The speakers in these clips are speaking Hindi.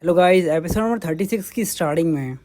हेलो गाइस, एपिसोड नंबर 36 की स्टार्टिंग में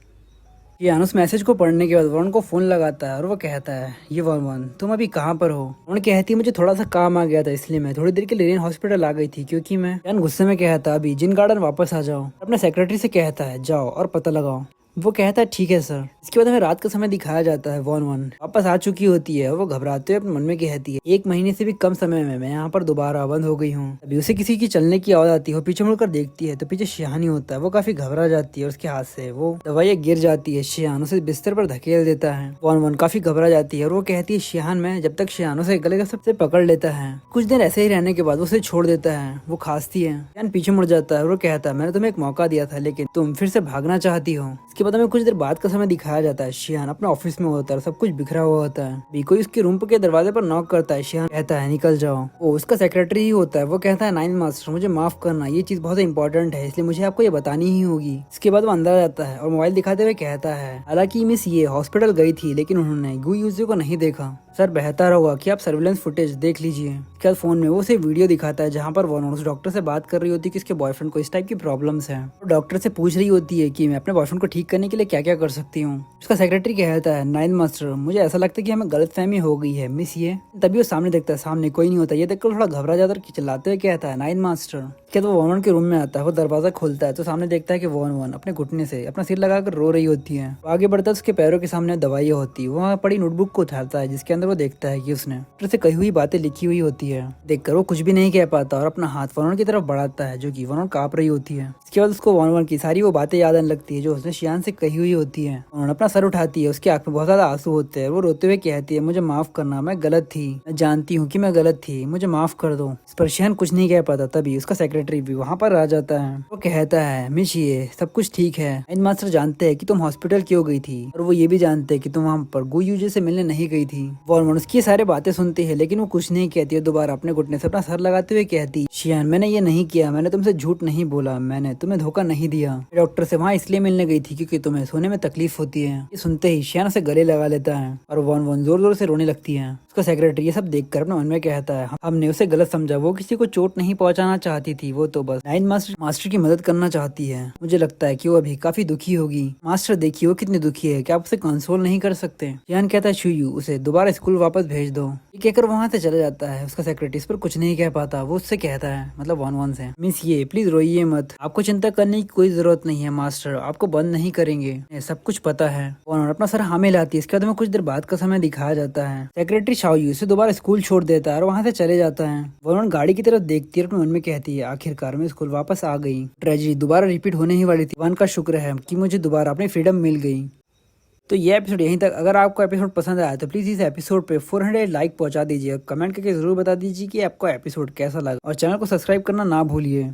ये अनुस मैसेज को पढ़ने के बाद वरुण को फ़ोन लगाता है और वो कहता है, ये वरुण तुम अभी कहाँ पर हो। वरुण कहती है, मुझे थोड़ा सा काम आ गया था इसलिए मैं थोड़ी देर के लिए हॉस्पिटल आ गई थी, क्योंकि मैं यान गुस्से में कहता अभी जिन गार्डन वापस आ जाओ। अपने सेक्रेटरी से कहता है जाओ और पता लगाओ। वो कहता है ठीक है सर। इसके बाद हमें रात का समय दिखाया जाता है। वॉन वापस आ चुकी होती है और वो घबराते हुए अपने मन में कहती है, 1 महीने से भी कम समय में मैं यहाँ पर दोबारा बंद हो गई हूँ। अभी उसे किसी की चलने की आवाज आती है। वो पीछे मुड़कर देखती है तो पीछे शिहानी होता है। वो काफी घबरा जाती है और उसके हाथ से वो दवाइयाँ गिर जाती है। शिहान उसे बिस्तर पर धकेल देता है। वॉन काफी घबरा जाती है और वो कहती है शिहान में, जब तक शिहान उसे गले का सबसे पकड़ लेता है। कुछ देर ऐसे ही रहने के बाद उसे छोड़ देता है। वो खांसती है। शिहान पीछे मुड़ जाता है और वो कहता है, मैंने तुम्हें एक मौका दिया था लेकिन तुम फिर से भागना चाहती हो। इसके बाद हमें कुछ देर बाद का समय दिखाया जाता है। शिहान अपने ऑफिस में होता है, सब कुछ बिखरा हुआ होता है। भी कोई उसके रूम के दरवाजे पर नॉक करता है। शिहान कहता है निकल जाओ। वो उसका सेक्रेटरी ही होता है। वो कहता है, नाइन मास्टर मुझे माफ करना, ये चीज बहुत इंपॉर्टेंट है इसलिए मुझे आपको ये बतानी ही होगी। इसके बाद वो अंदर आ जाता है और मोबाइल दिखाते हुए कहता है, हालांकि मिस ये हॉस्पिटल गई थी लेकिन उन्होंने गु यूजर को नहीं देखा। सर बेहतर होगा कि आप सर्विलेंस फुटेज देख लीजिए। इसके बाद फोन में वो उसे वीडियो दिखाता है जहाँ पर वो उस डॉक्टर से बात कर रही होती है कि उसके बॉयफ्रेंड को इस टाइप की प्रॉब्लम्स है। तो डॉक्टर से पूछ रही होती है कि मैं अपने बॉयफ्रेंड को ठीक करने के लिए क्या क्या कर सकती हूँ। उसका सेक्रेटरी कहता है, नाइन मास्टर मुझे ऐसा लगता है कि हमें गलतफहमी हो गई है मिस ये। तभी वो सामने देखता है, सामने कोई नहीं होता। ये देखकर थोड़ा घबरा जाता है और चिल्लाते हुए कहता है, नाइन मास्टर। क्या तो वॉन के रूम में आता है। वो दरवाजा खोलता है तो सामने देखता है कि वॉन अपने घुटने से अपना सिर लगाकर रो रही होती है। आगे बढ़ता है, उसके पैरों के सामने दवाइयाँ होती है। वहाँ पड़ी नोटबुक को उठाता है जिसके अंदर वो देखता है कि उसने डॉक्टर से कही हुई बातें लिखी हुई होती है। देखकर वो कुछ भी नहीं कह पाता और अपना हाथ वरुण की तरफ बढ़ाता है जो कि वरुण कांप रही होती है। इसके बाद उसको वरुण की सारी वो बातें याद आने लगती है जो उसने शियान से कही हुई होती है। वरुण अपना सर उठाती है। उसकी आंख में बहुत ज्यादा आंसू होते हैं। वो रोते हुए कहती है, मुझे माफ करना, मैं गलत थी, मैं जानती हूँ कि मैं गलत थी, मुझे माफ कर दो। इस पर शियान कुछ नहीं कह पाता। तभी उसका सेक्रेटरी भी वहाँ पर आ जाता है। वो कहता है, मिश ये सब कुछ ठीक है, इन मास्टर जानते हैं कि तुम हॉस्पिटल क्यों गई थी और वो ये भी जानते हैं कि तुम वहाँ पर गु यूजर से मिलने नहीं गई थी। वरुण उसकी सारी बातें सुनती है लेकिन वो कुछ नहीं कहती है। दोबारा अपने घुटने से अपना सर लगाते हुए कहती, शियान मैंने ये नहीं किया, मैंने तुमसे झूठ नहीं बोला, मैंने तुम्हें धोखा नहीं दिया। डॉक्टर से वहाँ इसलिए मिलने गई थी क्योंकि तुम्हें सोने में तकलीफ होती है। ये सुनते ही शियान उसे गले लगा लेता है और वॉन जोर जोर से रोने लगती है। उसका सेक्रेटरी ये सब देखकर अपने मन में कहता है, हमने उसे गलत समझा, वो किसी को चोट नहीं पहुंचाना चाहती थी, वो तो बस नाइन मास्टर की मदद करना चाहती है। मुझे लगता है कि वो अभी काफी दुखी होगी। मास्टर देखिए वो कितनी दुखी है, क्या आप उसे कंसोल नहीं कर सकते। शियान कहता है, शुयू उसे दोबारा स्कूल वापस भेज दो। ये कहकर वहाँ से चला जाता है। उसका सेक्रेटरी इस पर कुछ नहीं कह पाता। वो उससे कहता है, मतलब वॉन से, मिस ये प्लीज रोइए मत, आपको चिंता करने की कोई जरूरत नहीं है, मास्टर आपको बंद नहीं करेंगे, सब कुछ पता है। वॉन अपना सर हाँ में लाती है। इसके बाद में कुछ देर बाद का समय दिखाया जाता है। सेक्रेटरी शाओयू से दोबारा स्कूल छोड़ देता है और वहाँ से चले जाता है। वॉन गाड़ी की तरफ देखती है और अपने मन में कहती है, आखिरकार मैं स्कूल वापस आ गई। ट्रेजेडी दोबारा रिपीट होने ही वाली थी। भगवान का शुक्र है कि मुझे दोबारा अपनी फ्रीडम मिल गई। तो ये एपिसोड यहीं तक। अगर आपको एपिसोड पसंद आया तो प्लीज़ इस एपिसोड पे 400 लाइक पहुंचा दीजिए। कमेंट करके जरूर बता दीजिए कि आपको एपिसोड कैसा लगा और चैनल को सब्सक्राइब करना ना भूलिए।